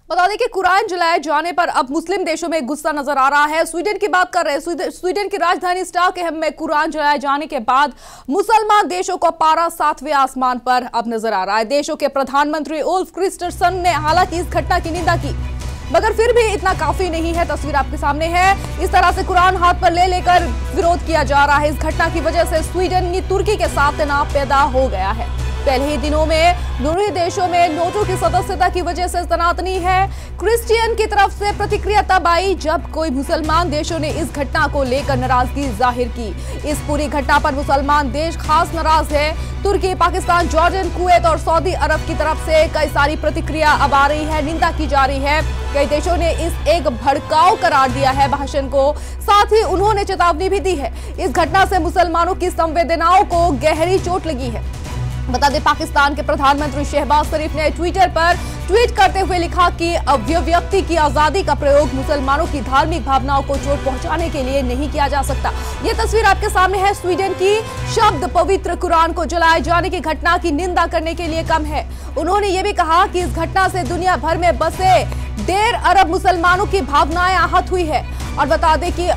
बता दें कि कुरान जलाए जाने पर अब मुस्लिम देशों में गुस्सा नजर आ रहा है। स्वीडन की बात कर रहे हैं। स्वीडन की राजधानी स्टॉकहोम में कुरान जलाए जाने के बाद मुसलमान देशों का पारा 7वें आसमान पर अब नजर आ रहा है। देशों के प्रधानमंत्री उल्फ क्रिस्टरसन ने हालांकि इस घटना की निंदा की, मगर फिर भी इतना काफी नहीं है। तस्वीर आपके सामने है। इस तरह से कुरान हाथ पर ले लेकर विरोध किया जा रहा है। इस घटना की वजह से स्वीडन की तुर्की के साथ तनाव पैदा हो गया है। पहले ही दिनों में दोनों ही देशों में नोटो की सदस्यता की वजह से तनातनी है। क्रिश्चियन की तरफ से प्रतिक्रिया तब आई जब कोई मुसलमान देशों ने इस घटना को लेकर नाराजगी जाहिर की। इस पूरी घटना पर मुसलमान देश खास नाराज है। तुर्की, पाकिस्तान, जॉर्डन, कुवैत और सऊदी अरब की तरफ से कई सारी प्रतिक्रिया अब आ रही है, निंदा की जा रही है। कई देशों ने इस एक भड़काऊ करार दिया है भाषण को, साथ ही उन्होंने चेतावनी भी दी है। इस घटना से मुसलमानों की संवेदनाओं को गहरी चोट लगी है। बता दें, पाकिस्तान के प्रधानमंत्री शहबाज शरीफ ने ट्विटर पर ट्वीट करते हुए लिखा कि अभिव्यक्ति की आजादी का प्रयोग मुसलमानों की धार्मिक भावनाओं को चोट पहुंचाने के लिए नहीं किया जा सकता। ये तस्वीर आपके सामने है। स्वीडन की शब्द पवित्र कुरान को जलाए जाने की घटना की निंदा करने के लिए कम है। उन्होंने ये भी कहा कि इस घटना से दुनिया भर में बसे 1.5 अरब मुसलमानों की भावनाएं आहत हुई है। और बता दें कि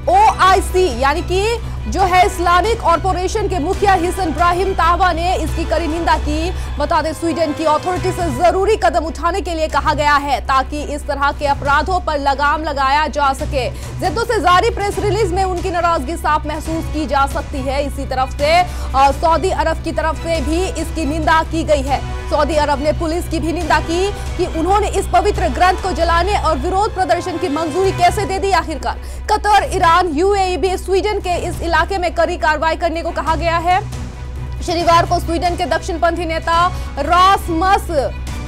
OIC यानी कि जो है इस्लामिक कॉरपोरेशन के मुखिया हिसन इब्राहिम तावा ने इसकी कड़ी निंदा की। बता दें, स्वीडन की अथॉरिटी से जरूरी कदम उठाने के लिए कहा गया है ताकि इस तरह के अपराधों पर लगाम लगाया जा सके। जिद्दों से जारी प्रेस रिलीज में उनकी नाराजगी साफ महसूस की जा सकती है। इसी तरफ से सऊदी अरब की तरफ से भी इसकी निंदा की गई है। सऊदी अरब ने पुलिस की भी निंदा की कि उन्होंने इस पवित्र ग्रंथ को जलाने और विरोध प्रदर्शन की मंजूरी कैसे दे दी आखिरकार। कतर, ईरान, UAE भी स्वीडन के इस इलाके में कड़ी कार्रवाई करने को कहा गया है। शनिवार को स्वीडन के दक्षिणपंथी नेता रासमस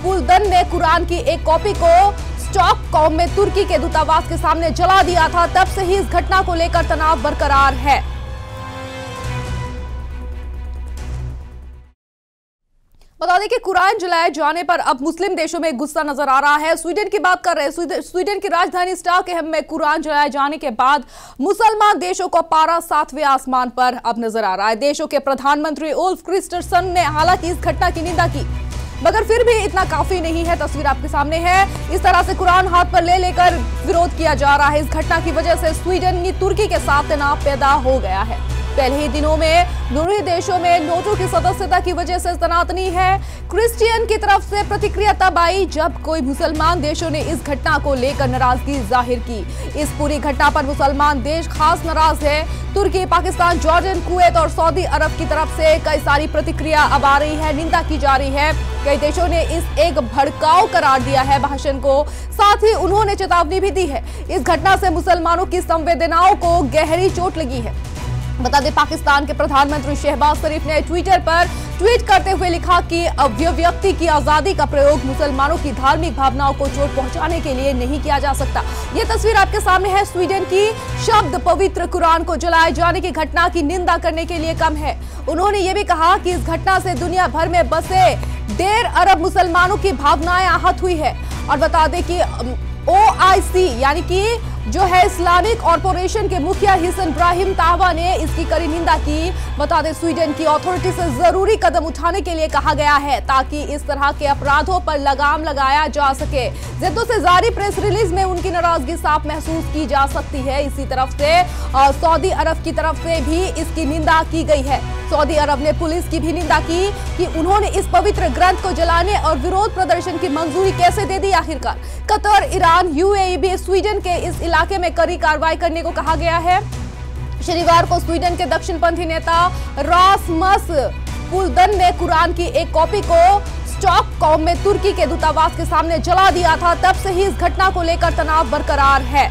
पुलदन ने कुरान की एक कॉपी को स्टॉकहोम में तुर्की के दूतावास के सामने जला दिया था। तब से ही इस घटना को लेकर तनाव बरकरार है। बता दें कि कुरान जलाए जाने पर अब मुस्लिम देशों में गुस्सा नजर आ रहा है। स्वीडन की बात कर रहे हैं। स्वीडन की राजधानी स्टॉकहोम में कुरान जलाए जाने के बाद मुसलमान देशों का पारा 7वें आसमान पर अब नजर आ रहा है। देशों के प्रधानमंत्री उल्फ क्रिस्टरसन ने हालांकि इस घटना की निंदा की, मगर फिर भी इतना काफी नहीं है। तस्वीर आपके सामने है। इस तरह से कुरान हाथ पर ले लेकर विरोध किया जा रहा है। इस घटना की वजह से स्वीडन की तुर्की के साथ तनाव पैदा हो गया है। पहले ही दिनों में दोनों ही देशों में नोटो की सदस्यता की वजह से तनातनी है। क्रिश्चियन की तरफ से प्रतिक्रिया तब आई जब कोई मुसलमान देशों ने इस घटना को लेकर नाराजगी जाहिर की। इस पूरी घटना पर मुसलमान देश खास नाराज है। तुर्की, पाकिस्तान, जॉर्डन, कुवैत और सऊदी अरब की तरफ से कई सारी प्रतिक्रिया अब आ रही है, निंदा की जा रही है। कई देशों ने इस एक भड़काऊ करार दिया है भाषण को, साथ ही उन्होंने चेतावनी भी दी है। इस घटना से मुसलमानों की संवेदनाओं को गहरी चोट लगी है। बता दें, पाकिस्तान के प्रधानमंत्री शहबाज शरीफ ने ट्विटर पर ट्वीट करते हुए लिखा कि अभिव्यक्ति की आजादी का प्रयोग मुसलमानों की धार्मिक भावनाओं को चोट पहुंचाने के लिए नहीं किया जा सकता। ये तस्वीर आपके सामने है। स्वीडन की शब्द पवित्र कुरान को जलाए जाने की घटना की निंदा करने के लिए कम है। उन्होंने ये भी कहा कि इस घटना से दुनिया भर में बसे 1.5 अरब मुसलमानों की भावनाएं आहत हुई है। और बता दें कि OIC यानी कि जो है इस्लामिक कॉरपोरेशन के मुखिया हिसन इब्राहिम तावा ने इसकी कड़ी निंदा की। बता दें, स्वीडन की अथॉरिटी से जरूरी कदम उठाने के लिए कहा गया है ताकि इस तरह के अपराधों पर लगाम लगाया जा सके। जिद्दों से जारी प्रेस रिलीज में उनकी नाराजगी साफ महसूस की जा सकती है। इसी तरफ से सऊदी अरब की तरफ से भी इसकी निंदा की गई है। सऊदी अरब ने पुलिस की भी निंदा की कि उन्होंने इस पवित्र ग्रंथ को जलाने और विरोध प्रदर्शन की मंजूरी कैसे दे दी आखिरकार। कतर, ईरान, UAE भी स्वीडन के इस इलाके में कड़ी कार्रवाई करने को कहा गया है। शनिवार को स्वीडन के दक्षिणपंथी नेता रासमस पुलदन ने कुरान की एक कॉपी को स्टॉकहोम में तुर्की के दूतावास के सामने जला दिया था। तब से ही इस घटना को लेकर तनाव बरकरार है।